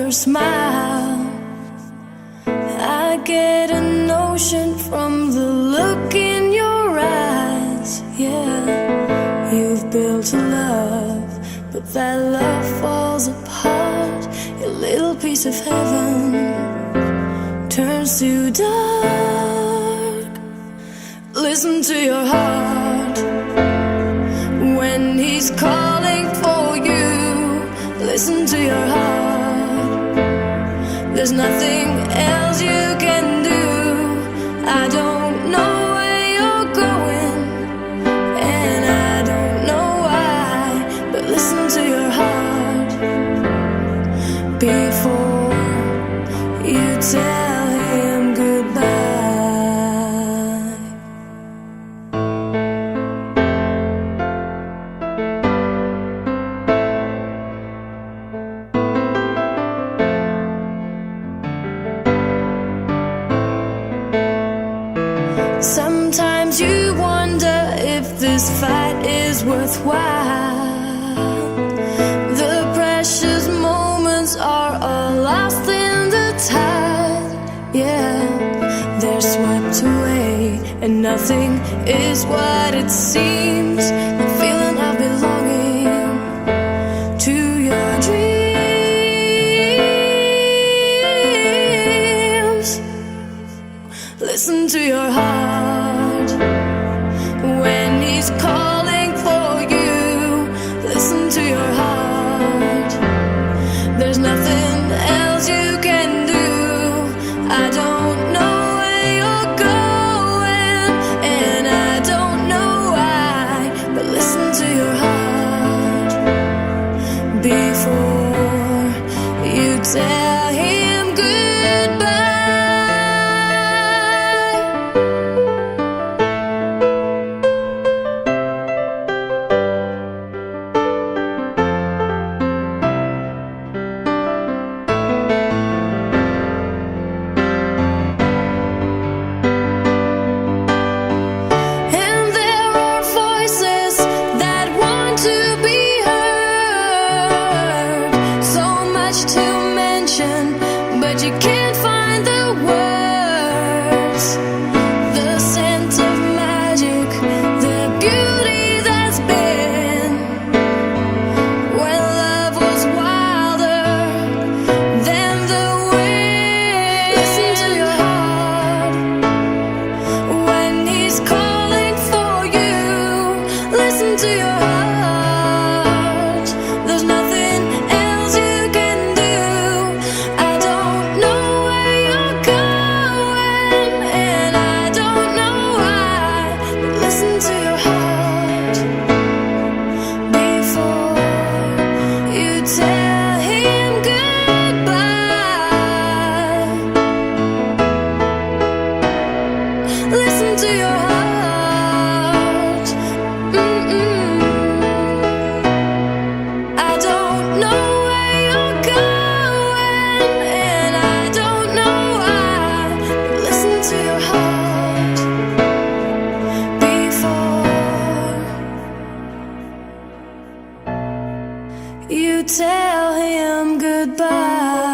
your smile. I get a notion from the look in your eyes. Yeah, you've built a love, but that love falls apart. Your little piece of heaven turns to dark. Listen to your heart when he's calling for you. Listen to your heart. There's nothing else you can do. I don't know where you're going, and I don't know why, but listen to your heart before you tell him goodbye. Sometimes you wonder if this fight is worthwhile. The precious moments are all lost in the tide. Yeah, they're swept away, and nothing is what it seems. The feeling of belonging to your dreams. Listen to your heart when he's calling for you. Listen to your heart. There's nothing else you can do. I don't know where you're going, and I don't know why, but listen to your heart before you tell him goodbye. But you can't find the words, the scent of magic, the beauty that's been when love was wilder than the wind. Listen to your heart when he's calling for you. Listen to your heart. There's nothing else you can do. I don't know where you're going, and I don't know why, but listen to your heart before you tell him goodbye. Listen to your heart. I don't know where you're going, and I don't know why, but listen to your heart before you tell him goodbye.